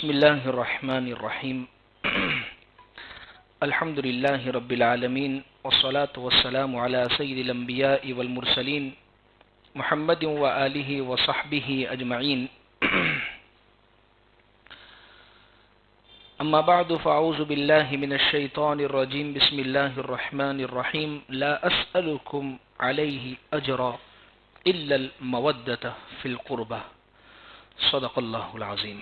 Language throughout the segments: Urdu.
بسم اللہ الرحمن الرحیم الحمد للہ رب العالمین والصلاة والسلام علی سید الانبیاء والمرسلین محمد وآلہ وصحبہ اجمعین اما بعد فاعوذ باللہ من الشیطان الرجیم بسم اللہ الرحمن الرحیم لا اسألکم علیہ اجرا الا المودۃ فی القربہ صدق اللہ العظیم۔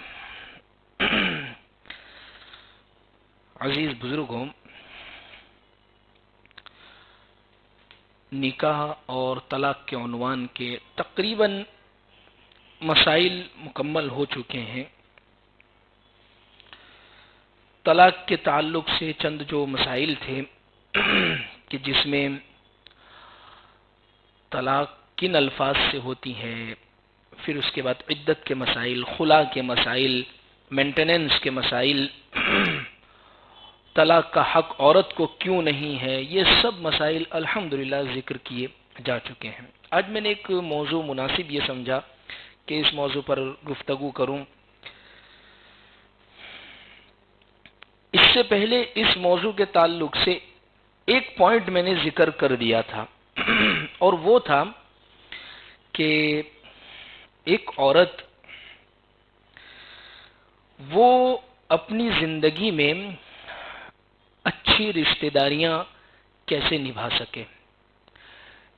عزیز بزرگوں، نکاح اور طلاق کے عنوان کے تقریباً مسائل مکمل ہو چکے ہیں۔ طلاق کے تعلق سے چند جو مسائل تھے کہ جس میں طلاق کن الفاظ سے ہوتی ہے، پھر اس کے بعد عدت کے مسائل، خلا کے مسائل، مینٹیننس کے مسائل، طلاق کا حق عورت کو کیوں نہیں ہے، یہ سب مسائل الحمدللہ ذکر کیے جا چکے ہیں۔ آج میں نے ایک موضوع مناسب یہ سمجھا کہ اس موضوع پر گفتگو کروں۔ اس سے پہلے اس موضوع کے تعلق سے ایک پوائنٹ میں نے ذکر کر دیا تھا اور وہ تھا کہ ایک عورت وہ اپنی زندگی میں اچھی رشتہ داریاں کیسے نبھا سکے،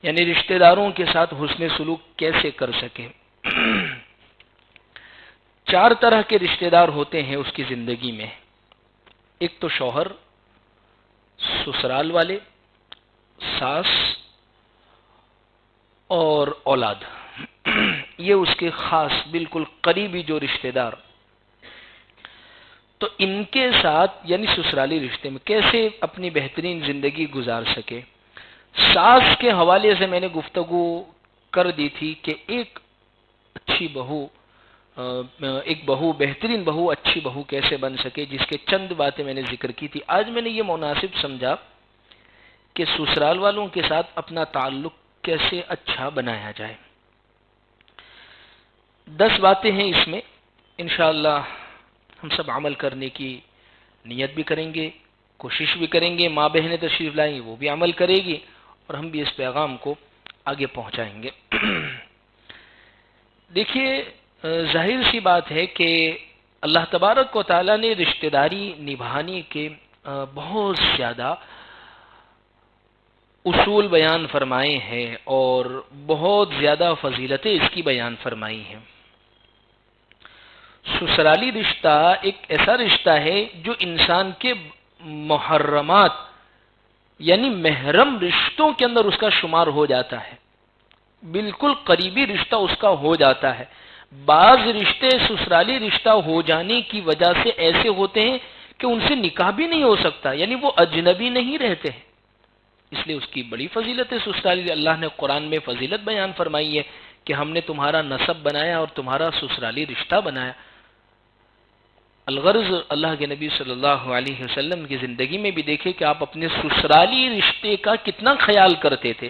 یعنی رشتہ داروں کے ساتھ حسن سلوک کیسے کر سکے۔ چار طرح کے رشتہ دار ہوتے ہیں اس کی زندگی میں، ایک تو شوہر، سسرال والے، ساس اور اولاد، یہ اس کے خاص بالکل قریبی جو رشتہ دار۔ تو ان کے ساتھ یعنی سسرالی رشتے میں کیسے اپنی بہترین زندگی گزار سکے۔ ساس کے حوالے سے میں نے گفتگو کر دی تھی کہ ایک اچھی بہو، بہترین بہو، اچھی بہو کیسے بن سکے، جس کے چند باتیں میں نے ذکر کی تھی۔ آج میں نے یہ مناسب سمجھا کہ سسرال والوں کے ساتھ اپنا تعلق کیسے اچھا بنایا جائے۔ 10 باتیں ہیں اس میں، انشاءاللہ ہم سب عمل کرنے کی نیت بھی کریں گے، کوشش بھی کریں گے، ماں بہنیں تشریف لائیں گے وہ بھی عمل کرے گی اور ہم بھی اس پیغام کو آگے پہنچائیں گے۔ دیکھیے، ظاہر سی بات ہے کہ اللہ تبارک و تعالیٰ نے رشتہ داری نبھانے کے بہت زیادہ اصول بیان فرمائے ہیں اور بہت زیادہ فضیلتیں اس کی بیان فرمائی ہیں۔ سسرالی رشتہ ایک ایسا رشتہ ہے جو انسان کے محرمات یعنی محرم رشتوں کے اندر اس کا شمار ہو جاتا ہے، بالکل قریبی رشتہ اس کا ہو جاتا ہے۔ بعض رشتے سسرالی رشتہ ہو جانے کی وجہ سے ایسے ہوتے ہیں کہ ان سے نکاح بھی نہیں ہو سکتا، یعنی وہ اجنبی نہیں رہتے ہیں، اس لیے اس کی بڑی فضیلت ہے سسرالی۔ اللہ نے قرآن میں فضیلت بیان فرمائی ہے کہ ہم نے تمہارا نسب بنایا اور تمہارا سسرالی رشتہ بنایا۔ الغرض اللہ کے نبی صلی اللہ علیہ وسلم کی زندگی میں بھی دیکھے کہ آپ اپنے سسرالی رشتے کا کتنا خیال کرتے تھے۔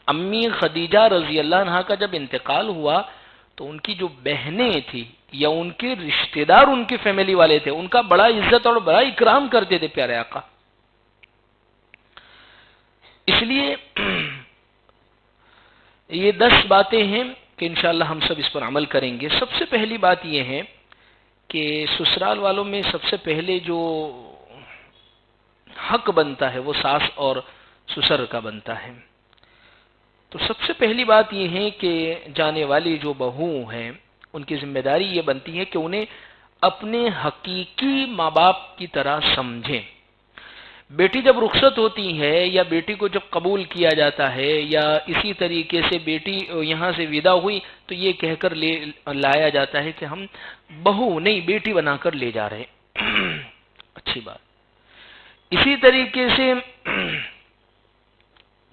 امی خدیجہ رضی اللہ عنہا کا جب انتقال ہوا تو ان کی جو بہنیں تھیں یا ان کے رشتہ دار، ان کے فیملی والے تھے، ان کا بڑا عزت اور بڑا اکرام کرتے تھے پیارے آقا۔ اس لیے یہ 10 باتیں ہیں کہ انشاءاللہ ہم سب اس پر عمل کریں گے۔ سب سے پہلی بات یہ ہے کہ سسرال والوں میں سب سے پہلے جو حق بنتا ہے وہ ساس اور سسر کا بنتا ہے۔ تو سب سے پہلی بات یہ ہے کہ جانے والی جو بہو ہیں ان کی ذمہ داری یہ بنتی ہے کہ انہیں اپنے حقیقی ماں باپ کی طرح سمجھیں۔ بیٹی جب رخصت ہوتی ہے یا بیٹی کو جب قبول کیا جاتا ہے یا اسی طریقے سے بیٹی یہاں سے ودا ہوئی تو یہ کہہ کر لایا جاتا ہے کہ ہم بہو نہیں بیٹی بنا کر لے جا رہے ہیں۔ اچھی بات۔ اسی طریقے سے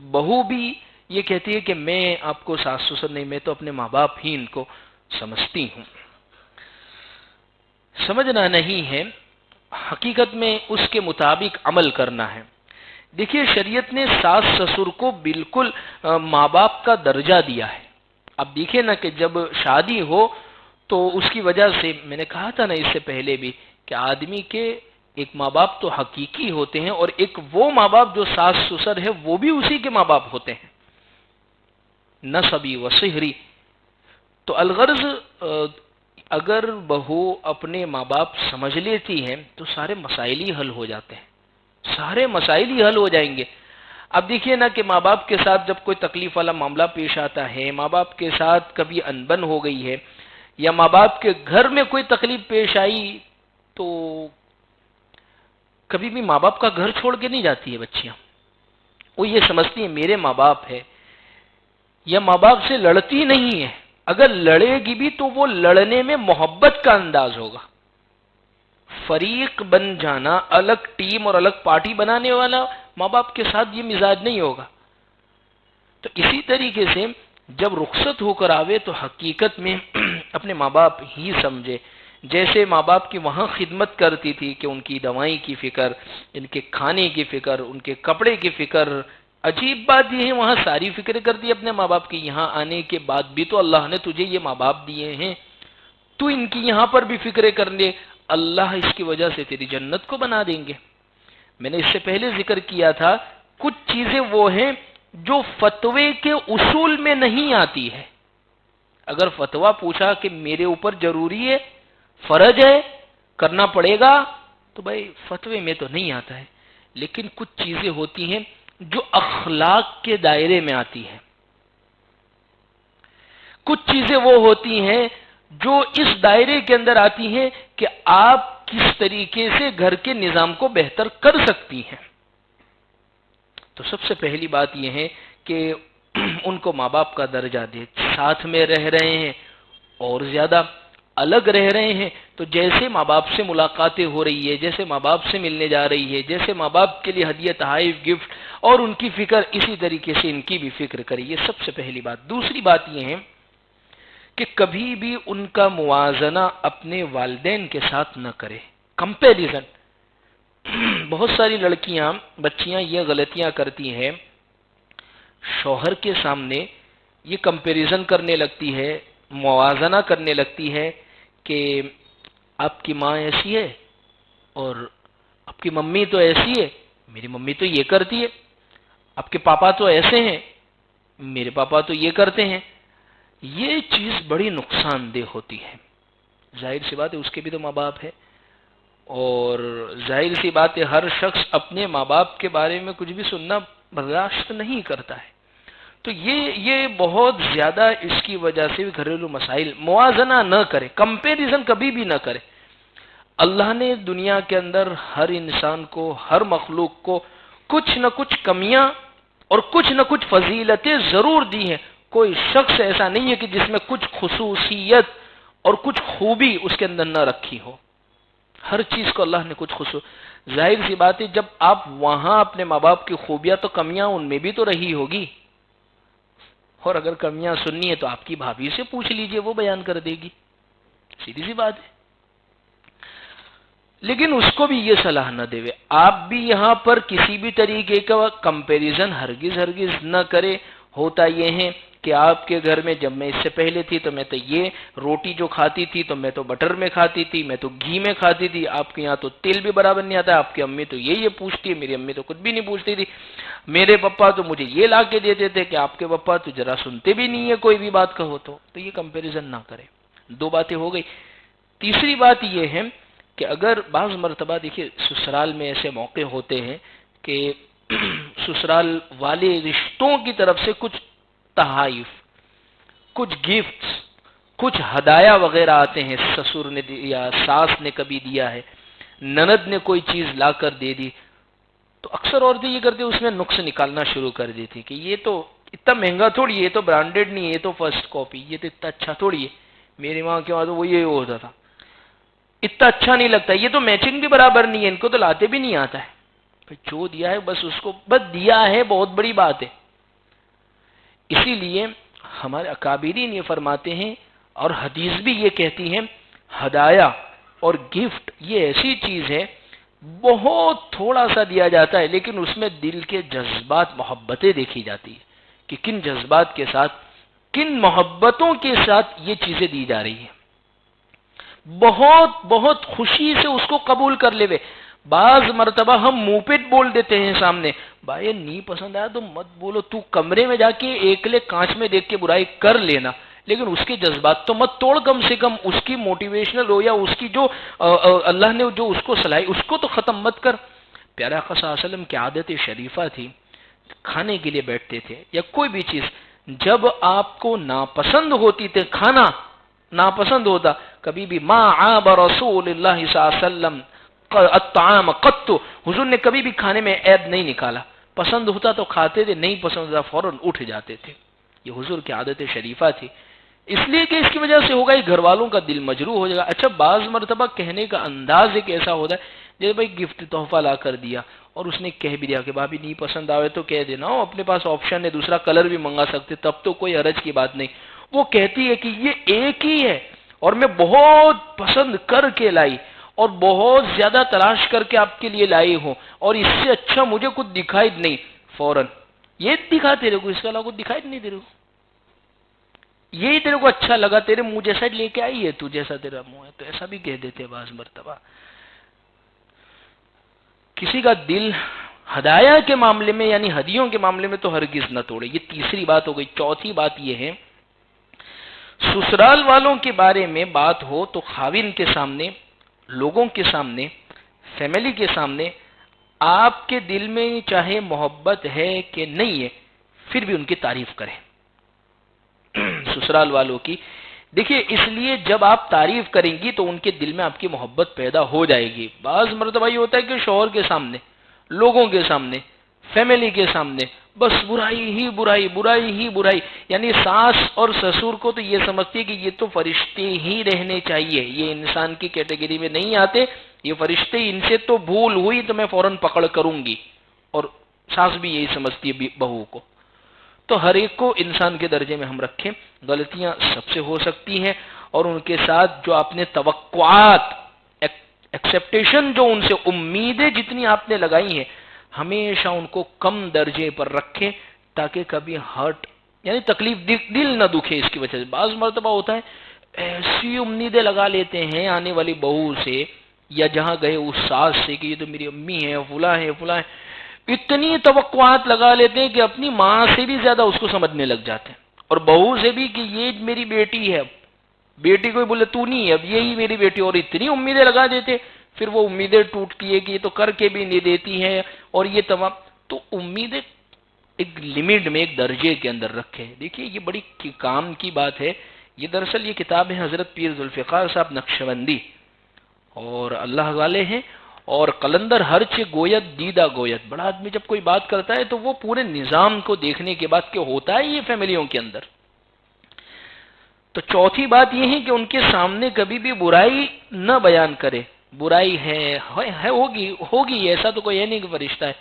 بہو بھی یہ کہتی ہے کہ میں آپ کو ساس سسر نہیں، میں تو اپنے ماں باپ ہی ان کو سمجھتی ہوں۔ سمجھنا نہیں ہے، حقیقت میں اس کے مطابق عمل کرنا ہے۔ دیکھیے، شریعت نے ساس سسر کو بالکل ماں باپ کا درجہ دیا ہے۔ اب دیکھیں نا کہ جب شادی ہو تو اس کی وجہ سے میں نے کہا تھا نا اس سے پہلے بھی کہ آدمی کے ایک ماں باپ تو حقیقی ہوتے ہیں، اور ایک وہ ماں باپ جو ساس سسر ہے وہ بھی اسی کے ماں باپ ہوتے ہیں، نسبی و صہری۔ تو الغرض اگر بہو اپنے ماں باپ سمجھ لیتی ہے تو سارے مسائل ہی حل ہو جاتے ہیں، سارے مسائل ہی حل ہو جائیں گے۔ اب دیکھیے نا کہ ماں باپ کے ساتھ جب کوئی تکلیف والا معاملہ پیش آتا ہے، ماں باپ کے ساتھ کبھی انبن ہو گئی ہے، یا ماں باپ کے گھر میں کوئی تکلیف پیش آئی، تو کبھی بھی ماں باپ کا گھر چھوڑ کے نہیں جاتی ہے بچیاں۔ وہ یہ سمجھتی ہیں میرے ماں باپ ہے، یا ماں باپ سے لڑتی نہیں ہے، اگر لڑے گی بھی تو وہ لڑنے میں محبت کا انداز ہوگا۔ فریق بن جانا، الگ ٹیم اور الگ پارٹی بنانے والا ماں باپ کے ساتھ یہ مزاج نہیں ہوگا۔ تو اسی طریقے سے جب رخصت ہو کر آوے تو حقیقت میں اپنے ماں باپ ہی سمجھے۔ جیسے ماں باپ کی وہاں خدمت کرتی تھی کہ ان کی دوائی کی فکر، ان کے کھانے کی فکر، ان کے کپڑے کی فکر، عجیب بات یہ ہے وہاں ساری فکر کرتی اپنے ماں باپ کی، یہاں آنے کے بعد بھی تو اللہ نے تجھے یہ ماں باپ دیے ہیں، تو ان کی یہاں پر بھی فکریں کر لے، اللہ اس کی وجہ سے تیری جنت کو بنا دیں گے۔ میں نے اس سے پہلے ذکر کیا تھا کچھ چیزیں وہ ہیں جو فتوے کے اصول میں نہیں آتی ہے۔ اگر فتویٰ پوچھا کہ میرے اوپر ضروری ہے، فرض ہے، کرنا پڑے گا، تو بھائی فتوے میں تو نہیں آتا ہے، لیکن کچھ چیزیں ہوتی ہیں جو اخلاق کے دائرے میں آتی ہیں، کچھ چیزیں وہ ہوتی ہیں جو اس دائرے کے اندر آتی ہیں کہ آپ کس طریقے سے گھر کے نظام کو بہتر کر سکتی ہیں۔ تو سب سے پہلی بات یہ ہے کہ ان کو ماں باپ کا درجہ دے، ساتھ میں رہ رہے ہیں اور زیادہ الگ رہ رہے ہیں تو جیسے ماں باپ سے ملاقاتیں ہو رہی ہے، جیسے ماں باپ سے ملنے جا رہی ہے، جیسے ماں باپ کے لیے ہدیہ تحائف گفٹ اور ان کی فکر، اسی طریقے سے ان کی بھی فکر کری، یہ سب سے پہلی بات۔ دوسری بات یہ ہے کہ کبھی بھی ان کا موازنہ اپنے والدین کے ساتھ نہ کرے، کمپیریزن۔ بہت ساری لڑکیاں، بچیاں یہ غلطیاں کرتی ہیں، شوہر کے سامنے یہ کمپیریزن کرنے لگتی ہے، موازنہ کرنے لگتی ہے کہ آپ کی ماں ایسی ہے اور آپ کی ممی تو ایسی ہے، میری ممی تو یہ کرتی ہے، آپ کے پاپا تو ایسے ہیں، میرے پاپا تو یہ کرتے ہیں۔ یہ چیز بڑی نقصان دہ ہوتی ہے۔ ظاہر سی بات ہے اس کے بھی تو ماں باپ ہے، اور ظاہر سی بات ہے ہر شخص اپنے ماں باپ کے بارے میں کچھ بھی سننا برداشت نہیں کرتا ہے۔ تو یہ بہت زیادہ اس کی وجہ سے گھریلو مسائل، موازنہ نہ کرے، کمپیریزن کبھی بھی نہ کرے۔ اللہ نے دنیا کے اندر ہر انسان کو، ہر مخلوق کو کچھ نہ کچھ کمیاں اور کچھ نہ کچھ فضیلتیں ضرور دی ہیں۔ کوئی شخص ایسا نہیں ہے کہ جس میں کچھ خصوصیت اور کچھ خوبی اس کے اندر نہ رکھی ہو۔ ہر چیز کو اللہ نے کچھ ظاہر سی بات ہے جب آپ وہاں اپنے ماں باپ کی خوبیاں تو کمیاں ان میں بھی تو رہی ہوگی، اور اگر کمیاں سننی ہے تو آپ کی بھابھی سے پوچھ لیجئے، وہ بیان کر دے گی، سیدھی سی بات ہے۔ لیکن اس کو بھی یہ صلاح نہ دے، آپ بھی یہاں پر کسی بھی طریقے کا کمپیریزن ہرگز نہ کرے۔ ہوتا یہ ہے کہ آپ کے گھر میں جب میں اس سے پہلے تھی تو میں تو یہ روٹی جو کھاتی تھی تو میں تو بٹر میں کھاتی تھی، میں تو گھی میں کھاتی تھی، آپ کے یہاں تو تیل بھی برابر نہیں آتا ہے، آپ کی امی تو یہ پوچھتی ہے، میری امی تو کچھ بھی نہیں پوچھتی تھی، میرے پپا تو مجھے یہ لا کے دیتے تھے کہ آپ کے پپا تو ذرا سنتے بھی نہیں ہے کوئی بھی بات کہو تو یہ کمپیریزن نہ کرے۔ دو باتیں ہو گئی۔ تیسری بات یہ ہے کہ اگر بعض مرتبہ دیکھیے سسرال میں ایسے موقع ہوتے ہیں کہ سسرال والے رشتوں کی طرف سے کچھ تحائف، کچھ گفٹس، کچھ ہدایہ وغیرہ آتے ہیں، سسر نے دیا، ساس نے کبھی دیا ہے، نند نے کوئی چیز لا کر دے دی، تو اکثر عورتیں یہ کرتے اس میں نقص نکالنا شروع کر دیتی کہ یہ تو اتنا مہنگا تھوڑی ہے، یہ تو برانڈیڈ نہیں ہے، یہ تو فرسٹ کاپی، یہ تو اتنا اچھا تھوڑی ہے، میری ماں کے وہاں تو وہ یہ ہوتا تھا، اتنا اچھا نہیں لگتا، یہ تو میچنگ بھی برابر نہیں ہے، ان کو تو لاتے بھی نہیں آتا ہے، جو دیا ہے بس اس کو بس دیا ہے، بہت بڑی بات ہے۔ اسی لیے ہمارے اکابرین یہ فرماتے ہیں اور حدیث بھی یہ کہتی ہے، ہدایہ اور گفٹ یہ ایسی چیز ہے بہت تھوڑا سا دیا جاتا ہے لیکن اس میں دل کے جذبات، محبتیں دیکھی جاتی ہے کہ کن جذبات کے ساتھ، کن محبتوں کے ساتھ یہ چیزیں دی جا رہی ہیں۔ بہت بہت خوشی سے اس کو قبول کر لے وے. بعض مرتبہ ہم منہ پہ بول دیتے ہیں سامنے، بھائی نہیں پسند آیا تو مت بولو، تو کمرے میں جا کے ایکلے کانچ میں دیکھ کے برائی کر لینا، لیکن اس کے جذبات تو مت توڑ، کم سے کم اس کی موٹیویشنل ہو یا اس کی جو اللہ نے جو اس کو صلاحی اس کو تو ختم مت کر. پیارا آقا صلی اللہ علیہ وسلم کی عادت شریفہ تھی، کھانے کے لیے بیٹھتے تھے یا کوئی بھی چیز جب آپ کو ناپسند ہوتی تھی، کھانا ناپسند ہوتا، کبھی بھی ما عاب رسول اللہ صلی اللہ علیہ وسلم الطعام قط، حضور نے کبھی بھی کھانے میں عیب نہیں نکالا، پسند ہوتا تو کھاتے تھے، نہیں پسند ہوتا فوراً اٹھ جاتے تھے. یہ حضور کی عادت شریفہ تھی، اس لیے کہ اس کی وجہ سے ہوگا گھر والوں کا دل مجروح ہو جائے گا. اچھا بعض مرتبہ کہنے کا انداز ایک ایسا ہوتا ہے جیسے بھائی گفٹ تحفہ لا کر دیا اور اس نے کہہ بھی دیا کہ بھابھی نہیں پسند آئے تو کہہ دینا، اپنے پاس آپشن ہے، دوسرا کلر بھی منگا سکتے، تب تو کوئی حرج کی بات نہیں. وہ کہتی ہے کہ یہ ایک ہی ہے اور میں بہت پسند کر کے لائی اور بہت زیادہ تلاش کر کے آپ کے لیے لائی ہوں، اور اس سے اچھا مجھے کچھ دکھائی نہیں، فوراً یہ دکھا تیرے کو، اس کا علاوہ کچھ دکھائی نہیں تیرے کو، یہی تیرے کو اچھا لگا، تیرے منہ جیسا لے کے آئی ہے تو، جیسا تیرا منہ ہے تو، ایسا بھی کہہ دیتے بعض مرتبہ. کسی کا دل ہدایہ کے معاملے میں یعنی ہدیوں کے معاملے میں تو ہرگز نہ توڑے. یہ تیسری بات ہو گئی. چوتھی بات یہ ہے، سسرال والوں کے بارے میں بات ہو تو خاوند کے سامنے، لوگوں کے سامنے، فیملی کے سامنے آپ کے دل میں چاہے محبت ہے کہ نہیں ہے پھر بھی ان کی تعریف کریں سسرال والوں کی. دیکھیے اس لیے جب آپ تعریف کریں گی تو ان کے دل میں آپ کی محبت پیدا ہو جائے گی. بعض مرتبہ یہ ہوتا ہے کہ شوہر کے سامنے، لوگوں کے سامنے، فیملی کے سامنے بس برائی ہی برائی، برائی ہی برائی، یعنی ساس اور سسر کو تو یہ سمجھتی ہے کہ یہ تو فرشتے ہی رہنے چاہیے، یہ انسان کی کیٹیگری میں نہیں آتے، یہ فرشتے، ان سے تو بھول ہوئی تو میں فوراً پکڑ کروں گی. اور ساس بھی یہی سمجھتی ہے بہو کو. تو ہر ایک کو انسان کے درجے میں ہم رکھیں. غلطیاں سب سے ہو سکتی ہیں اور ان کے ساتھ جو آپ نے توقعات، ایکسپٹیشن، جو ان سے امیدیں جتنی آپ نے لگائی ہیں، ہمیشہ ان کو کم درجے پر رکھیں تاکہ کبھی ہرٹ یعنی تکلیف دل نہ دکھے اس کی وجہ سے. بعض مرتبہ ہوتا ہے ایسی امیدیں لگا لیتے ہیں آنے والی بہو سے یا جہاں گئے اس ساس سے کہ یہ تو میری امی ہے، فلاں ہے، فلاں ہے، اتنی توقعات لگا لیتے ہیں کہ اپنی ماں سے بھی زیادہ اس کو سمجھنے لگ جاتے ہیں، اور بہو سے بھی کہ یہ میری بیٹی ہے، بیٹی کو بولے تو نہیں ہے، اب یہی میری بیٹی، اور اتنی امیدیں لگا دیتے. پھر وہ امیدیں ٹوٹتی ہے کہ یہ تو کر کے بھی نہیں دیتی ہے، اور یہ تمام. تو امیدیں ایک لمٹ میں، ایک درجے کے اندر رکھیں. دیکھیے یہ بڑی کام کی بات ہے. یہ دراصل یہ کتاب ہے حضرت پیر ذوالفقار صاحب نقشبندی، اور اللہ والے ہیں، اور قلندر ہرچ گویت دیدہ گویت. بڑا آدمی جب کوئی بات کرتا ہے تو وہ پورے نظام کو دیکھنے کے بعد کہ ہوتا ہے یہ فیملیوں کے اندر. تو چوتھی بات یہ ہے کہ ان کے سامنے کبھی بھی برائی نہ بیان کرے. برائی ہے ہوگی ایسا تو کوئی ہے نہیں کہ فرشتہ ہے،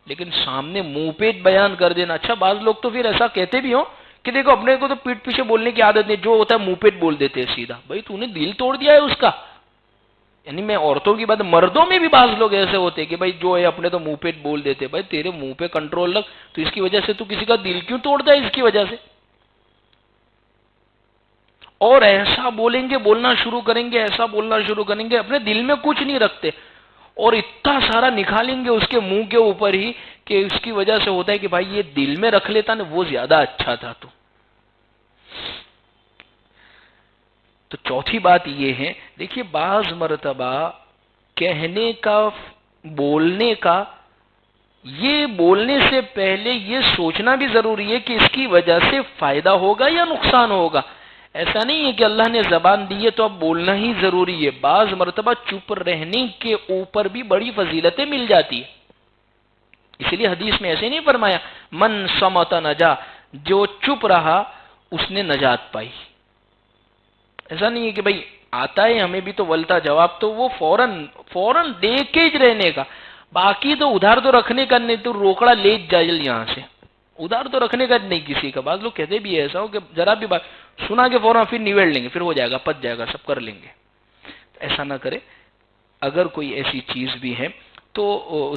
لیکن سامنے منہ پیٹ بیان کر دینا. اچھا بعض لوگ تو پھر ایسا کہتے بھی ہوں کہ دیکھو اپنے کو تو پیٹ پیچھے بولنے کی عادت نہیں، جو ہوتا ہے منہ پیٹ بول دیتے ہیں سیدھا. بھائی تو نے دل توڑ دیا ہے اس کا. یعنی میں عورتوں کی بات، مردوں میں بھی بعض لوگ ایسے ہوتے کہ بھائی جو ہے اپنے تو منہ پیٹ بول دیتے. بھائی تیرے منہ پہ کنٹرول رکھ، تو اس کی وجہ سے تو کسی کا دل کیوں توڑتا ہے اس کی وجہ سے. اور ایسا بولیں گے، بولنا شروع کریں گے، ایسا بولنا شروع کریں گے، اپنے دل میں کچھ نہیں رکھتے اور اتنا سارا نکالیں گے اس کے منہ کے اوپر ہی کہ اس کی وجہ سے ہوتا ہے کہ بھائی یہ دل میں رکھ لیتا نا وہ زیادہ اچھا تھا. تو چوتھی بات یہ ہے، دیکھیے بعض مرتبہ کہنے کا، بولنے کا، یہ بولنے سے پہلے یہ سوچنا بھی ضروری ہے کہ اس کی وجہ سے فائدہ ہوگا یا نقصان ہوگا. ایسا نہیں ہے کہ اللہ نے زبان دی ہے تو اب بولنا ہی ضروری ہے. بعض مرتبہ چپ رہنے کے اوپر بھی بڑی فضیلتیں مل جاتی ہیں. اس لیے حدیث میں ایسے نہیں فرمایا من صمت نجا، جو چپ رہا اس نے نجات پائی. ایسا نہیں ہے کہ بھائی آتا ہے ہمیں بھی تو ولتا جواب تو وہ فوراً دے کے ہی رہنے کا. باقی تو ادھار تو رکھنے کا نہیں، تو روکڑا لے جائے یہاں سے، ادھار تو رکھنے کا نہیں کسی کا. بعض لوگ کہتے بھی ایسا ہو کہ ذرا بھی بات سنا کے فوراً پھر نویڑ لیں گے، پھر ہو جائے گا، پچ جائے گا، سب کر لیں گے. ایسا نہ کرے. اگر کوئی ایسی چیز بھی ہے تو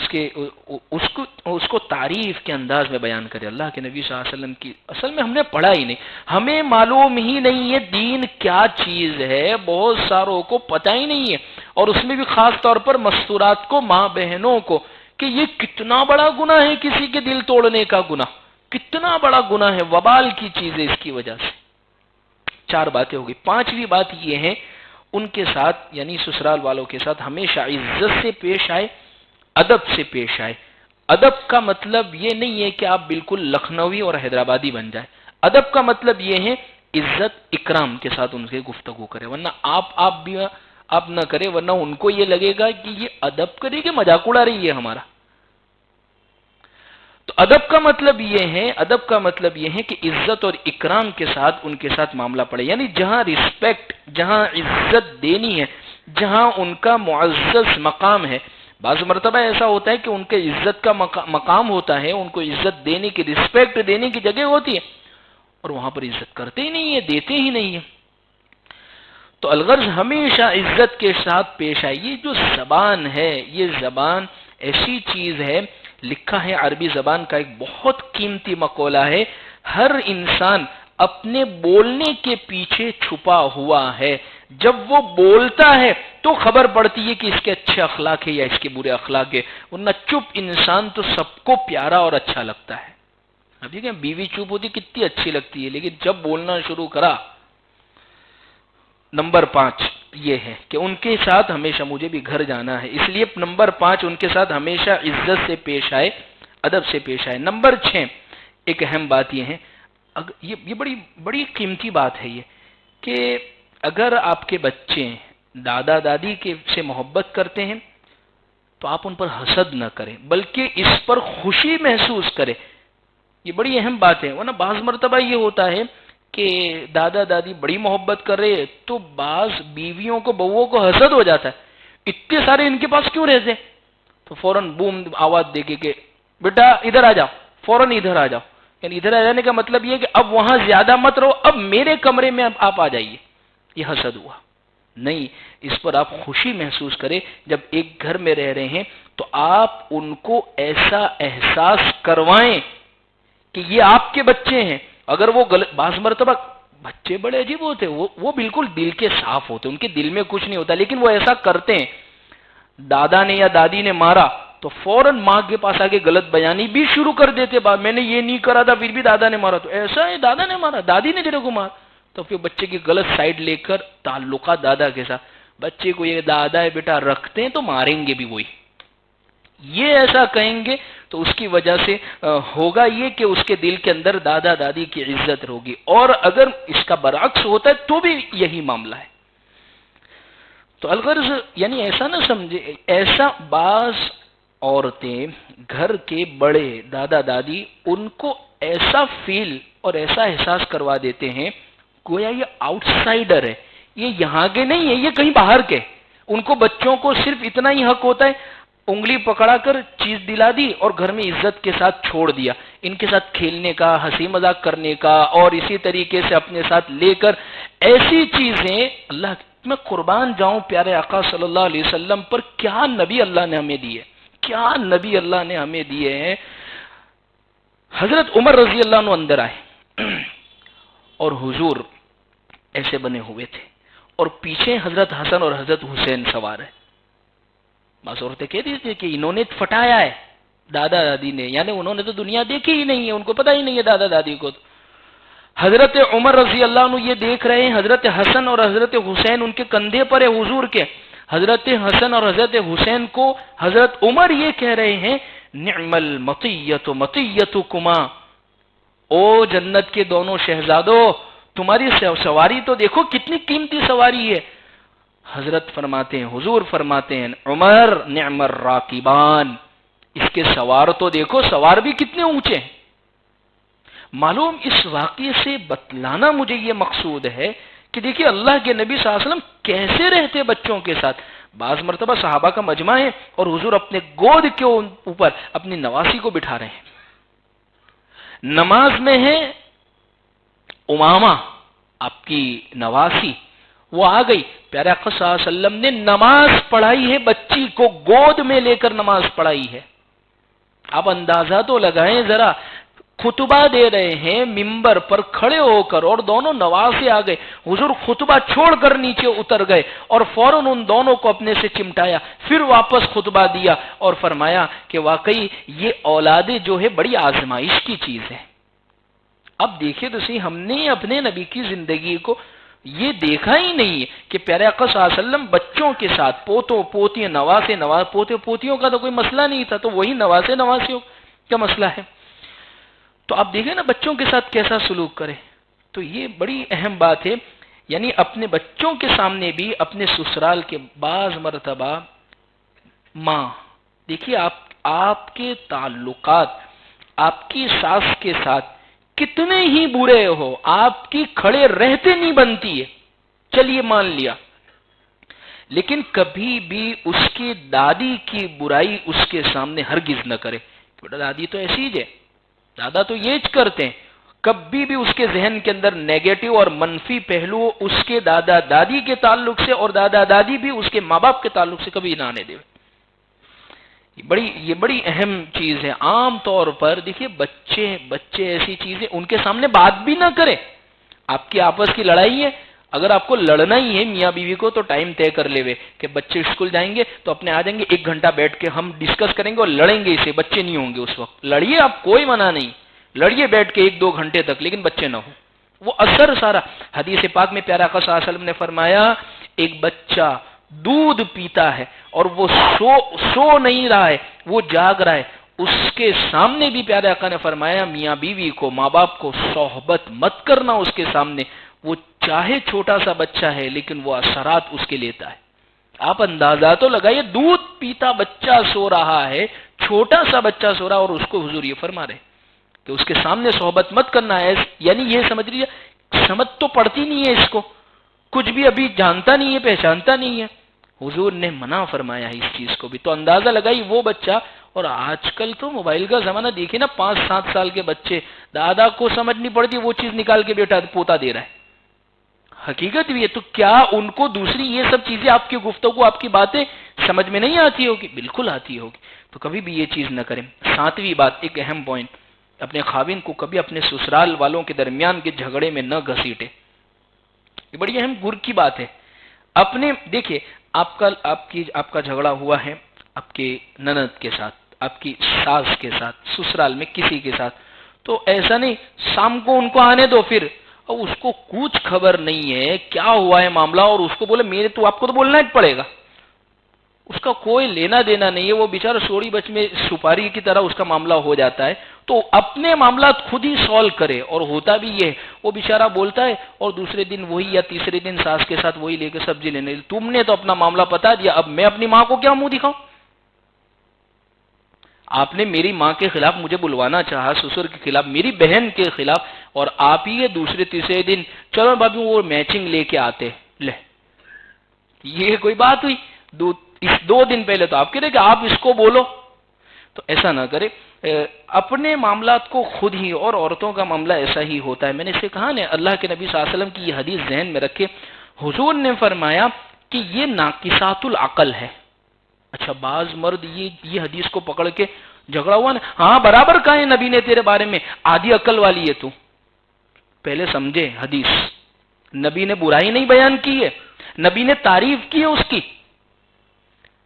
اس کو تعریف کے انداز میں بیان کرے اللہ کے نبی صلی اللہ علیہ وسلم کی. اصل میں ہم نے پڑھا ہی نہیں, ہمیں معلوم ہی نہیں ہے دین کیا چیز ہے, بہت ساروں کو پتہ ہی نہیں ہے, اور اس میں بھی خاص طور پر مستورات کو, ماں بہنوں کو, کہ یہ کتنا بڑا گناہ ہے کسی کے دل توڑنے کا گناہ, کتنا بڑا گناہ ہے, وبال کی چیز ہے اس کی وجہ سے. 4 باتیں ہو گئی. 5ویں بات یہ ہے ان کے ساتھ یعنی سسرال والوں کے ساتھ ہمیشہ عزت سے پیش آئے, ادب سے پیش آئے. ادب کا مطلب یہ نہیں ہے کہ آپ بالکل لکھنوی اور حیدرآبادی بن جائے. ادب کا مطلب یہ ہے عزت اکرام کے ساتھ ان سے گفتگو کرے, ورنہ آپ نہ کرے, ورنہ ان کو یہ لگے گا کہ یہ ادب کرے کہ مذاق اڑا رہی ہے ہمارا. تو ادب کا مطلب یہ ہے کہ عزت اور اکرام کے ساتھ ان کے ساتھ معاملہ پڑے, یعنی جہاں رسپیکٹ, جہاں عزت دینی ہے, جہاں ان کا معزز مقام ہے. بعض مرتبہ ایسا ہوتا ہے کہ ان کے عزت کا مقام ہوتا ہے, ان کو عزت دینے کی, رسپیکٹ دینے کی جگہ ہوتی ہے, اور وہاں پر عزت کرتے ہی نہیں ہے, دیتے ہی نہیں ہے. تو الغرض ہمیشہ عزت کے ساتھ پیش آئے. یہ جو زبان ہے, یہ زبان ایسی چیز ہے, لکھا ہے عربی زبان کا ایک بہت قیمتی مقولہ ہے, ہر انسان اپنے بولنے کے پیچھے چھپا ہوا ہے. جب وہ بولتا ہے تو خبر پڑتی ہے کہ اس کے اچھے اخلاق ہے یا اس کے برے اخلاق ہے, ورنہ چپ انسان تو سب کو پیارا اور اچھا لگتا ہے. اب دیکھیں بیوی چپ ہوتی کتنی اچھی لگتی ہے, لیکن جب بولنا شروع کرا. نمبر 5 یہ ہے کہ ان کے ساتھ ہمیشہ, مجھے بھی گھر جانا ہے اس لیے نمبر 5 ان کے ساتھ ہمیشہ عزت سے پیش آئے, ادب سے پیش آئے. نمبر 6 ایک اہم بات یہ ہے, یہ بڑی قیمتی بات ہے یہ, کہ اگر آپ کے بچے دادا دادی سے محبت کرتے ہیں تو آپ ان پر حسد نہ کریں, بلکہ اس پر خوشی محسوس کریں. یہ بڑی اہم بات ہے, ورنہ بعض مرتبہ یہ ہوتا ہے کہ دادا دادی بڑی محبت کر رہے تو بعض بیویوں کو, بہووں کو حسد ہو جاتا ہے, اتنے سارے ان کے پاس کیوں رہتے, تو فوراً بوم آواز دے کے کہ بیٹا ادھر آ جاؤ, فوراً ادھر آ جاؤ. یعنی ادھر آ جانے کا مطلب یہ کہ اب وہاں زیادہ مت رہو, اب میرے کمرے میں آپ آ جائیے. یہ حسد ہوا نہیں, اس پر آپ خوشی محسوس کریں. جب ایک گھر میں رہ رہے ہیں تو آپ ان کو ایسا احساس کروائیں کہ یہ آپ کے بچے ہیں. اگر وہ بعض مرتبہ بچے بڑے عجیب ہوتے ہیں, وہ بالکل دل کے صاف ہوتے, ان کے دل میں کچھ نہیں ہوتا, لیکن وہ ایسا کرتے ہیں. دادا نے یا دادی نے مارا تو فوراً ماں کے پاس آگے غلط بیانی بھی شروع کر دیتے, میں نے یہ نہیں کرا تھا پھر بھی دادا نے مارا, تو ایسا ہے دادا نے مارا, دادی نے تیرے کو مارا. تو پھر بچے کی غلط سائڈ لے کر تعلقات دادا کے ساتھ, بچے کو یہ دادا ہے بیٹا رکھتے ہیں تو ماریں گے بھی وہی, یہ ایسا کہیں گے تو اس کی وجہ سے ہوگا یہ کہ اس کے دل کے اندر دادا دادی کی عزت ہوگی. اور اگر اس کا برعکس ہوتا ہے تو بھی یہی معاملہ ہے. تو الغرض یعنی ایسا نہ سمجھے, ایسا بعض عورتیں گھر کے بڑے دادا دادی ان کو ایسا فیل اور ایسا احساس کروا دیتے ہیں گویا یہ آؤٹ سائڈر ہے, یہ یہاں کے نہیں ہے, یہ کہیں باہر کے. ان کو بچوں کو صرف اتنا ہی حق ہوتا ہے, انگلی پکڑا کر چیز دلا دی اور گھر میں عزت کے ساتھ چھوڑ دیا, ان کے ساتھ کھیلنے کا, ہنسی مذاق کرنے کا, اور اسی طریقے سے اپنے ساتھ لے کر ایسی چیزیں. اللہ میں قربان جاؤں پیارے آقا صلی اللہ علیہ وسلم پر, کیا نبی اللہ نے ہمیں دیے, کیا نبی اللہ نے ہمیں دیے ہیں. حضرت عمر رضی اللہ عنہ اندر آئے اور حضور ایسے بنے ہوئے تھے, اور پیچھے حضرت حسن اور حضرت حسین سوار ہے. بعض عورتیں کہتی تھی کہ انہوں نے پھٹایا ہے دادا دادی نے, یعنی انہوں نے تو دنیا دیکھی ہی نہیں ہے, ان کو پتہ ہی نہیں ہے دادا دادی کو. حضرت عمر رضی اللہ عنہ یہ دیکھ رہے ہیں حضرت حسن اور حضرت حسین ان کے کندھے پر ہے حضور کے. حضرت حسن اور حضرت حسین کو حضرت عمر یہ کہہ رہے ہیں نعم المطیۃ مطیۃکما, او جنت کے دونوں شہزادوں تمہاری سواری تو دیکھو کتنی قیمتی سواری ہے. حضرت فرماتے ہیں, حضور فرماتے ہیں عمر نعم الراکبان, اس کے سوار تو دیکھو, سوار بھی کتنے اونچے ہیں. معلوم اس واقعے سے بتلانا مجھے یہ مقصود ہے کہ دیکھیے اللہ کے نبی صلی اللہ علیہ وسلم کیسے رہتے بچوں کے ساتھ. بعض مرتبہ صحابہ کا مجمع ہے اور حضور اپنے گود کے اوپر اپنی نواسی کو بٹھا رہے ہیں. نماز میں ہے امامہ آپ کی نواسی, وہ آ گئی پیارے آقا صلی اللہ علیہ وسلم نے نماز پڑھائی ہے، بچی کو گود میں لے کر نماز پڑھائی ہے۔ آپ اندازہ تو لگائیں ذرا، خطبہ دے رہے ہیں ممبر پر کھڑے ہو کر اور دونوں نوازے آ گئے، حضور خطبہ چھوڑ کر نیچے اتر گئے اور فوراً ان دونوں کو اپنے سے چمٹایا، پھر واپس خطبہ دیا اور فرمایا کہ واقعی یہ اولادیں جو ہے بڑی آزمائش کی چیز ہے۔ اب دیکھیں تو صحیح، ہم نے اپنے نبی کی زندگی کو یہ دیکھا ہی نہیں ہے کہ پیارے آقا صلی اللہ علیہ وسلم بچوں کے ساتھ، پوتوں پوتیاں، نواسے پوتے پوتیوں کا تو کوئی مسئلہ نہیں تھا، تو وہی نواسیوں کا مسئلہ ہے۔ تو آپ دیکھیں نا بچوں کے ساتھ کیسا سلوک کرے، تو یہ بڑی اہم بات ہے۔ یعنی اپنے بچوں کے سامنے بھی، اپنے سسرال کے بعض مرتبہ ماں، دیکھیے آپ کے تعلقات آپ کی ساس کے ساتھ کتنے ہی برے ہو، آپ کی کھڑے رہتے نہیں بنتی ہے، چلیے مان لیا، لیکن کبھی بھی اس کی دادی کی برائی اس کے سامنے ہرگز نہ کرے۔ بیٹا دادی تو ایسی ہی ہے، دادا تو یہ کرتے ہیں، کبھی بھی اس کے ذہن کے اندر نیگیٹو اور منفی پہلو اس کے دادا دادی کے تعلق سے، اور دادا دادی بھی اس کے ماں باپ کے تعلق سے کبھی نہ آنے دے۔ یہ بڑی اہم چیز ہے۔ عام طور پر دیکھیے بچے ایسی چیزیں ان کے سامنے بات بھی نہ کریں۔ آپ کی آپس کی لڑائی ہے، اگر آپ کو لڑنا ہی ہے میاں بیوی کو تو ٹائم طے کر لے کہ بچے اسکول جائیں گے تو اپنے آ جائیں گے، 1 گھنٹہ بیٹھ کے ہم ڈسکس کریں گے اور لڑیں گے، اسے بچے نہیں ہوں گے اس وقت۔ لڑیے آپ، کوئی منع نہیں، لڑیے بیٹھ کے 1-2 گھنٹے تک، لیکن بچے نہ ہوں۔ وہ اثر سارا حدیث پاک میں پیارا آقا صلی اللہ علیہ وسلم نے فرمایا، ایک بچہ دودھ پیتا ہے اور وہ سو نہیں رہا ہے، وہ جاگ رہا ہے، اس کے سامنے بھی پیارے آقا نے فرمایا میاں بیوی کو، ماں باپ کو صحبت مت کرنا اس کے سامنے، وہ چاہے چھوٹا سا بچہ ہے لیکن وہ اثرات اس کے لیتا ہے۔ آپ اندازہ تو لگائیے، دودھ پیتا بچہ سو رہا ہے، چھوٹا سا بچہ سو رہا ہے، اور اس کو حضور یہ فرما رہے کہ اس کے سامنے صحبت مت کرنا ہے۔ یعنی یہ سمجھ لیجیے، سمجھ تو پڑتی نہیں ہے اس کو، کچھ بھی ابھی جانتا نہیں ہے، پہچانتا نہیں ہے، حضور نے منع فرمایا ہے اس چیز کو بھی۔ تو اندازہ لگائی وہ بچہ، اور آج کل تو موبائل کا زمانہ دیکھیں نا، 5-7 سال کے بچے، دادا کو سمجھ نہیں پڑتی، وہ چیز نکال کے بیٹا پوتا دے رہا ہے۔ حقیقت بھی ہے، تو کیا ان کو دوسری یہ سب چیزیں، آپ کی گفتگو، آپ کی باتیں سمجھ میں نہیں آتی ہوگی؟ بالکل آتی ہوگی۔ تو کبھی بھی یہ چیز نہ کریں۔ 7ویں بات، ایک اہم پوائنٹ، اپنے خاوند کو کبھی اپنے سسرال والوں کے درمیان کے جھگڑے میں نہ گھسیٹے۔ یہ بڑی اہم گر کی بات ہے۔ دیکھیے، آپ کا جھگڑا ہوا ہے آپ کے نند کے ساتھ، آپ کی ساس کے ساتھ، سسرال میں کسی کے ساتھ، تو ایسا نہیں شام کو ان کو آنے دو، پھر اس کو کچھ خبر نہیں ہے کیا ہوا ہے معاملہ، اور اس کو بولے تو آپ کو تو بولنا ہی پڑے گا، اس کا کوئی لینا دینا نہیں ہے، وہ بیچارہ سوڑی بچ میں سپاری کی طرح اس کا معاملہ ہو جاتا ہے۔ تو اپنے معاملات خود ہی سولو کرے، اور ہوتا بھی یہ، وہ بیچارہ بولتا ہے اور دوسرے دن وہی یا تیسرے دن ساس کے ساتھ وہی لے کے سبزی لینے، تم نے تو اپنا معاملہ بتا دیا، اب میں اپنی ماں کو کیا منہ دکھاؤں؟ آپ نے میری ماں کے خلاف مجھے بلوانا چاہا، سسر کے خلاف، میری بہن کے خلاف، اور آپ ہی دوسرے تیسرے دن چلو بابی وہ میچنگ لے کے آتے، لے یہ کوئی بات ہوئی؟ 2 دن پہلے تو آپ کہہ رہے کہ آپ اس کو بولو، تو ایسا نہ کرے۔ اپنے معاملات کو خود ہی، اور عورتوں کا معاملہ ایسا ہی ہوتا ہے۔ میں نے اسے کہا نا، اللہ کے نبی صلی اللہ علیہ وسلم کی یہ حدیث ذہن میں رکھے، حضور نے فرمایا کہ یہ ناقصات العقل ہے۔ اچھا، بعض مرد یہ حدیث کو پکڑ کے جھگڑا ہوا نا، ہاں برابر کہا ہے نبی نے تیرے بارے میں، آدھی عقل والی ہے تو۔ پہلے سمجھے حدیث، نبی نے برائی نہیں بیان کی ہے، نبی نے تعریف کی ہے اس کی۔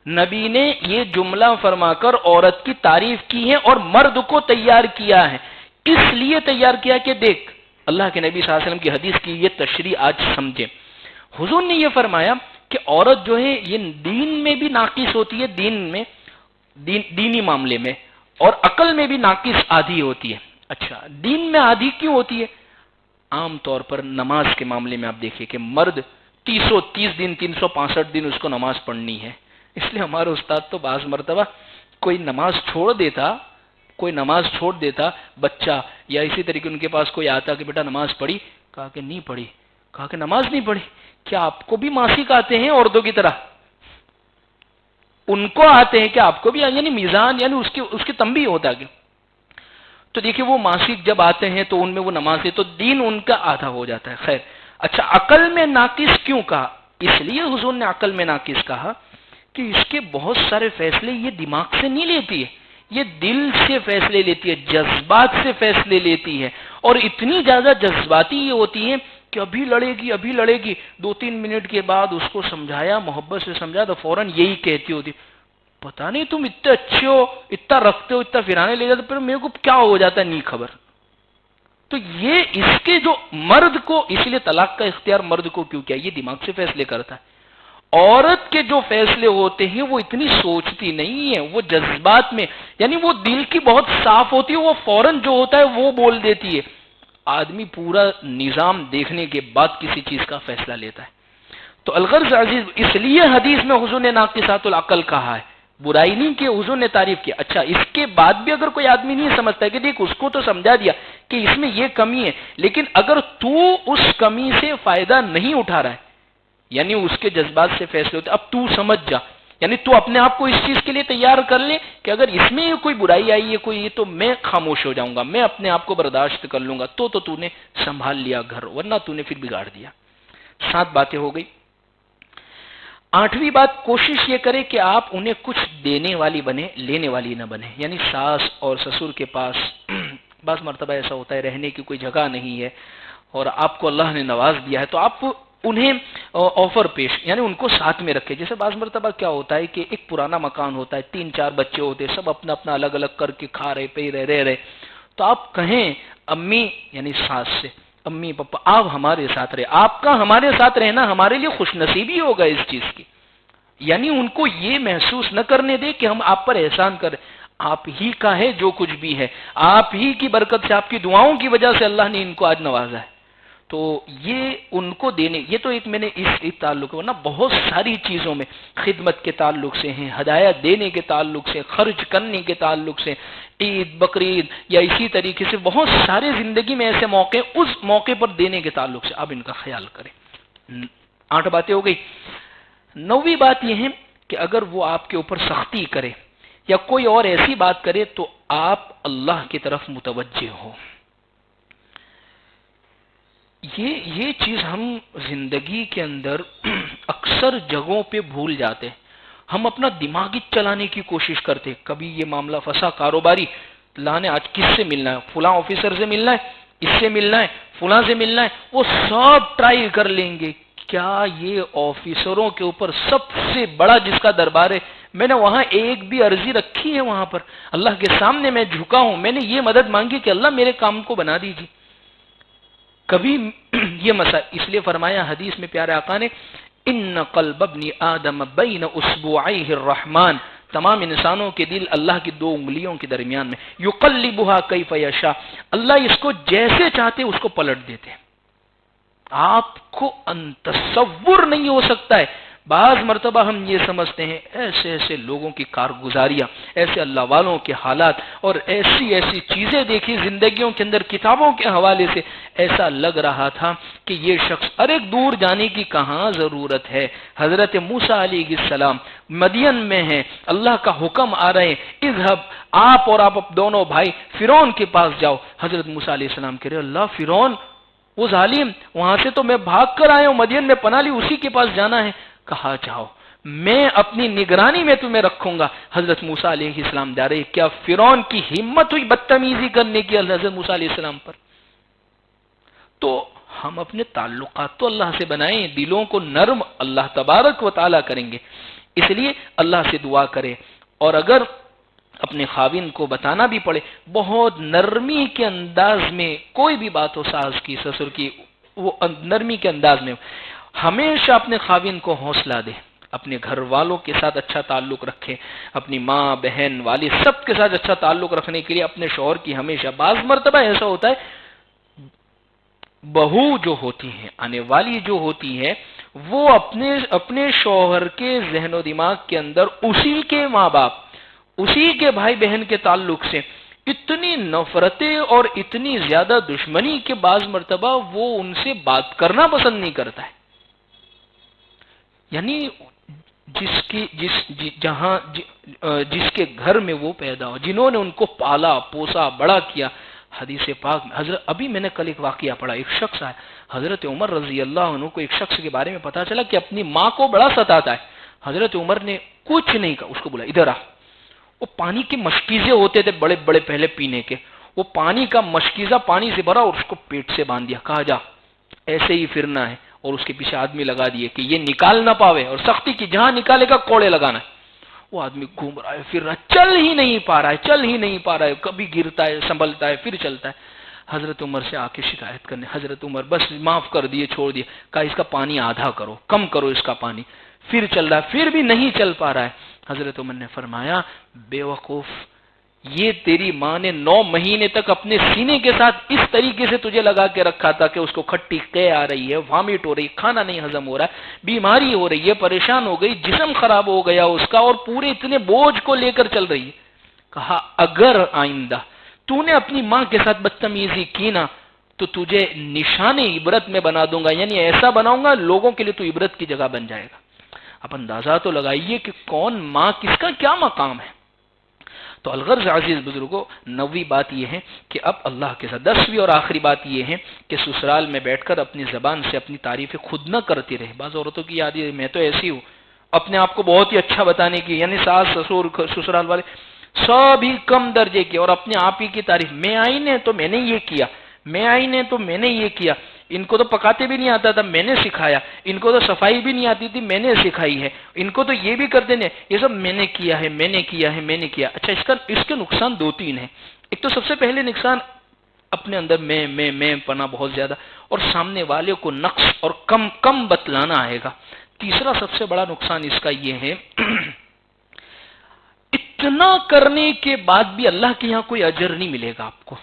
نبی نے یہ جملہ فرما کر عورت کی تعریف کی ہے، اور مرد کو تیار کیا ہے۔ اس لیے تیار کیا کہ دیکھ، اللہ کے نبی صلی اللہ علیہ وسلم کی حدیث کی یہ تشریح آج سمجھے۔ حضور نے یہ فرمایا کہ عورت جو ہے یہ دین میں بھی ناقص ہوتی ہے، دینی معاملے میں، اور عقل میں بھی ناقص آدھی ہوتی ہے۔ اچھا، دین میں آدھی کیوں ہوتی ہے؟ عام طور پر نماز کے معاملے میں آپ دیکھیں کہ مرد 330 دن 365 دن اس کو نماز پڑھنی ہے، اس لیے ہمارے استاد تو بعض مرتبہ کوئی نماز چھوڑ دیتا بچہ، یا اسی طریقے ان کے پاس کوئی آتا کہ بیٹا نماز پڑھی، کہا کہ نہیں پڑھی، کہا کہ نماز نہیں پڑھی، کیا آپ کو بھی ماسک آتے ہیں عورتوں کی طرح؟ ان کو آتے ہیں کہ آپ کو بھی، یعنی میزان، یعنی اس کی تنبیہ ہوتا ہے۔ تو دیکھیں وہ ماسک جب آتے ہیں تو ان میں وہ نماز ہے، تو دین ان کا آدھا ہو جاتا ہے۔ خیر، اچھا، عقل میں ناقص کیوں کہا؟ اس لیے حضور نے عقل میں ناقص کہا کہ اس کے بہت سارے فیصلے یہ دماغ سے نہیں لیتی ہے، یہ دل سے فیصلے لیتی ہے، جذبات سے فیصلے لیتی ہے، اور اتنی زیادہ جذباتی یہ ہوتی ہے کہ ابھی لڑے گی 2-3 منٹ کے بعد اس کو سمجھایا، محبت سے سمجھایا تو فوراً یہی کہتی ہوتی، پتہ نہیں تم اتنے اچھے ہو، اتنا رکھتے ہو، اتنا پھرانے لے جاتے، پھر میرے کو کیا ہو جاتا ہے نہیں خبر۔ تو یہ اس کے جو مرد کو، اس لیے طلاق کا اختیار مرد کو کیوں کیا؟ یہ دماغ سے فیصلے کرتا ہے۔ عورت کے جو فیصلے ہوتے ہیں وہ اتنی سوچتی نہیں ہے، وہ جذبات میں، یعنی وہ دل کی بہت صاف ہوتی ہے، وہ فوراً جو ہوتا ہے وہ بول دیتی ہے۔ آدمی پورا نظام دیکھنے کے بعد کسی چیز کا فیصلہ لیتا ہے۔ تو الغرض عزیز، اس لیے حدیث میں حضور نے ناقصات العقل کہا ہے، برائی نہیں کہ حضور نے تعریف کیا۔ اچھا، اس کے بعد بھی اگر کوئی آدمی نہیں سمجھتا ہے کہ دیکھ اس کو تو سمجھا دیا کہ اس میں یہ کمی ہے، لیکن اگر تو اس کمی سے فائدہ نہیں اٹھا رہا ہے، یعنی اس کے جذبات سے فیصلے ہوتے، اب تو سمجھ جا، یعنی تو اپنے آپ کو اس چیز کے لیے تیار کر لے کہ اگر اس میں کوئی برائی آئی ہے کوئی، تو میں خاموش ہو جاؤں گا، میں اپنے آپ کو برداشت کر لوں گا، تو نے سنبھال لیا گھر، ورنہ تو نے پھر بگاڑ دیا۔ 7 باتیں ہو گئی۔ 8ویں بات، کوشش یہ کرے کہ آپ انہیں کچھ دینے والی بنے، لینے والی نہ بنے، یعنی ساس اور سسر کے پاس بعض مرتبہ ایسا ہوتا ہے رہنے کی کوئی جگہ نہیں ہے اور آپ کو اللہ نے نواز دیا ہے، تو آپ انہیں آفر پیش، یعنی ان کو ساتھ میں رکھے۔ جیسے بعض مرتبہ کیا ہوتا ہے کہ ایک پرانا مکان ہوتا ہے، 3-4 بچے ہوتے ہیں، سب اپنا اپنا الگ الگ کر کے کھا رہے، پی رہے، رہ رہے، تو آپ کہیں امی یعنی ساس سے، امی پپا آپ ہمارے ساتھ رہے، آپ کا ہمارے ساتھ رہنا ہمارے لیے خوش نصیبی ہوگا اس چیز کی، یعنی ان کو یہ محسوس نہ کرنے دے کہ ہم آپ پر احسان کریں، آپ ہی کا ہے جو کچھ بھی ہے، آپ ہی کی برکت سے، آپ کی دعاؤں کی وجہ سے اللہ نے ان کو آج نوازا ہے۔ تو یہ ان کو دینے، یہ تو ایک میں نے اس تعلق ہے، ورنہ بہت ساری چیزوں میں، خدمت کے تعلق سے ہیں، ہدایت دینے کے تعلق سے، خرچ کرنے کے تعلق سے، عید بقرعید یا اسی طریقے سے بہت سارے زندگی میں ایسے موقع، اس موقع پر دینے کے تعلق سے آپ ان کا خیال کریں۔ 8 باتیں ہو گئی۔ 9ویں بات یہ ہے کہ اگر وہ آپ کے اوپر سختی کرے یا کوئی اور ایسی بات کرے تو آپ اللہ کی طرف متوجہ ہو۔ یہ چیز ہم زندگی کے اندر اکثر جگہوں پہ بھول جاتے ہیں، ہم اپنا دماغی چلانے کی کوشش کرتے ہیں، کبھی یہ معاملہ پھنسا کاروباری، لانے آج کس سے ملنا ہے، فلاں آفیسر سے ملنا ہے، اس سے ملنا ہے، فلاں سے ملنا ہے، وہ سب ٹرائی کر لیں گے۔ کیا یہ آفیسروں کے اوپر سب سے بڑا جس کا دربار ہے، میں نے وہاں ایک بھی عرضی رکھی ہے، وہاں پر اللہ کے سامنے میں جھکا ہوں، میں نے یہ مدد مانگی کہ اللہ میرے کام کو بنا دیجیے؟ کبھی یہ مسئلہ، اس لیے فرمایا حدیث میں پیارے آقا نے، ان قلب ابن آدم بین اصبعیہ الرحمن، تمام انسانوں کے دل اللہ کی 2 انگلیوں کے درمیان میں، یقلبها کیف یشاء، اللہ اس کو جیسے چاہتے اس کو پلٹ دیتے ہیں۔ آپ کو تصور نہیں ہو سکتا ہے، بعض مرتبہ ہم یہ سمجھتے ہیں ایسے ایسے لوگوں کی کارگزاریاں، ایسے اللہ والوں کے حالات اور ایسی ایسی چیزیں دیکھی زندگیوں کے اندر، کتابوں کے حوالے سے ایسا لگ رہا تھا کہ یہ شخص، ارے دور جانے کی کہاں ضرورت ہے، حضرت موسیٰ علیہ السلام مدین میں ہیں، اللہ کا حکم آ رہے ہیں، اذهب، آپ اور آپ دونوں بھائی فرعون کے پاس جاؤ۔ حضرت موسیٰ علیہ السلام کہہ رہے اللہ فرعون وہ ظالم، وہاں سے تو میں بھاگ کر آیا ہوں، مدین میں پناہ لی، اسی کے پاس جانا ہے۔ کہا جاؤ، میں اپنی نگرانی میں تمہیں رکھوں گا۔ حضرت موسیٰ علیہ السلام جا رہے، کیا فرعون کی ہمت ہوئی بدتمیزی کرنے کی حضرت موسیٰ علیہ السلام پر؟ تو ہم اپنے تعلقات تو اللہ سے بنائیں، دلوں کو نرم اللہ تبارک و تعالیٰ کریں گے، اس لیے اللہ سے دعا کرے، اور اگر اپنے خاوند کو بتانا بھی پڑے، بہت نرمی کے انداز میں کوئی بھی بات ہو، ساس کی، سسر کی، وہ نرمی کے انداز میں ہمیشہ اپنے خاوند کو حوصلہ دے، اپنے گھر والوں کے ساتھ اچھا تعلق رکھے، اپنی ماں بہن والد سب کے ساتھ اچھا تعلق رکھنے کے لیے اپنے شوہر کی ہمیشہ، بعض مرتبہ ایسا ہوتا ہے بہو جو ہوتی ہیں، آنے والی جو ہوتی ہے، وہ اپنے شوہر کے ذہن و دماغ کے اندر اسی کے ماں باپ، اسی کے بھائی بہن کے تعلق سے اتنی نفرتیں اور اتنی زیادہ دشمنی کے بعض مرتبہ وہ ان سے بات کرنا پسند نہیں کرتا ہے، یعنی جس کے گھر میں وہ پیدا ہو، جنہوں نے ان کو پالا پوسا بڑا کیا، حدیث پاک میں حضرت، ابھی میں نے کل ایک واقعہ پڑھا، ایک شخص آیا، حضرت عمر رضی اللہ عنہ کو ایک شخص کے بارے میں پتا چلا کہ اپنی ماں کو بڑا ستاتا ہے. حضرت عمر نے کچھ نہیں کہا، اس کو بولا ادھر آ. وہ پانی کے مشکیزے ہوتے تھے بڑے بڑے پہلے پینے کے، وہ پانی کا مشکیزہ پانی سے بھرا اور اس کو پیٹ سے باندھ دیا، کہا جا ایسے ہی پھرنا ہے، اور اس کے پیچھے آدمی لگا دیے کہ یہ نکال نہ پاوے، اور سختی کی جہاں نکالے گا کوڑے لگانا ہے. وہ آدمی گھوم رہا ہے، پھر رہا، چل ہی نہیں پا رہا ہے، چل ہی نہیں پا رہا ہے، کبھی گرتا ہے، سنبھلتا ہے، پھر چلتا ہے. حضرت عمر سے آ کے شکایت کرنے، حضرت عمر بس معاف کر دیے، چھوڑ دیے، کہا اس کا پانی آدھا کرو، کم کرو اس کا پانی. پھر چل رہا ہے، پھر بھی نہیں چل پا رہا ہے. حضرت عمر نے فرمایا بے وقوف، یہ تیری ماں نے 9 مہینے تک اپنے سینے کے ساتھ اس طریقے سے تجھے لگا کے رکھا تھا کہ اس کو کھٹی قے آ رہی ہے، وامٹ ہو رہی، کھانا نہیں ہضم ہو رہا ہے، بیماری ہو رہی ہے، پریشان ہو گئی، جسم خراب ہو گیا اس کا، اور پورے اتنے بوجھ کو لے کر چل رہی ہے. کہا اگر آئندہ تو نے اپنی ماں کے ساتھ بدتمیزی کی نا تو تجھے نشان عبرت میں بنا دوں گا، یعنی ایسا بناؤں گا لوگوں کے لیے تو عبرت کی جگہ بن جائے گا. اب اندازہ تو لگائیے کہ کون ماں، کس کا کیا مقام ہے. تو الغرض عزیز بزرگوں، 9ویں بات یہ ہے کہ اب اللہ کے ساتھ. 10ویں اور آخری بات یہ ہے کہ سسرال میں بیٹھ کر اپنی زبان سے اپنی تعریفیں خود نہ کرتی رہے. بعض عورتوں کی یاد ہے میں تو ایسی ہوں، اپنے آپ کو بہت ہی اچھا بتانے کی، یعنی ساس سسر سسرال والے سب ہی کم درجے کے، اور اپنے آپ ہی کی تعریف، میں آئی نے تو میں نے یہ کیا، میں آئی نے تو میں نے یہ کیا، ان کو تو پکاتے بھی نہیں آتا تھا میں نے سکھایا، ان کو تو صفائی بھی نہیں آتی تھی میں نے سکھائی ہے، ان کو تو یہ بھی کرتے نہیں، یہ سب میں نے کیا ہے، میں نے کیا ہے، میں نے کیا. اچھا اس کے نقصان 2-3 ہیں. ایک تو سب سے پہلے نقصان اپنے اندر میں پنا بہت زیادہ، اور سامنے والے کو نقص اور کم بتلانا آئے گا. تیسرا سب سے بڑا نقصان اس کا یہ ہے اتنا کرنے کے بعد بھی اللہ کے یہاں کوئی اجر نہیں ملے گا، آپ کو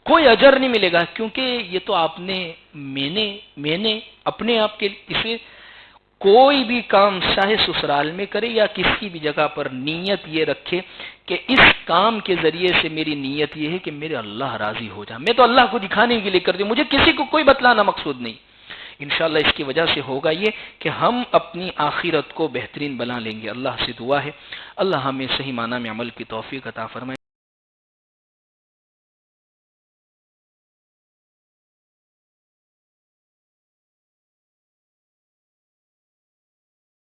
کوئی اجر نہیں ملے گا، کیونکہ یہ تو آپ نے میں نے اپنے آپ کے اسے کوئی بھی کام چاہے سسرال میں کرے یا کسی بھی جگہ پر نیت یہ رکھے کہ اس کام کے ذریعے سے میری نیت یہ ہے کہ میرے اللہ راضی ہو جائے، میں تو اللہ کو دکھانے کے لیے کرتی ہوں، مجھے کسی کو کوئی بتلانا مقصود نہیں. انشاءاللہ اس کی وجہ سے ہوگا یہ کہ ہم اپنی آخرت کو بہترین بنا لیں گے. اللہ سے دعا ہے اللہ ہمیں صحیح معنی میں عمل کی توفیق عطا فرمائے.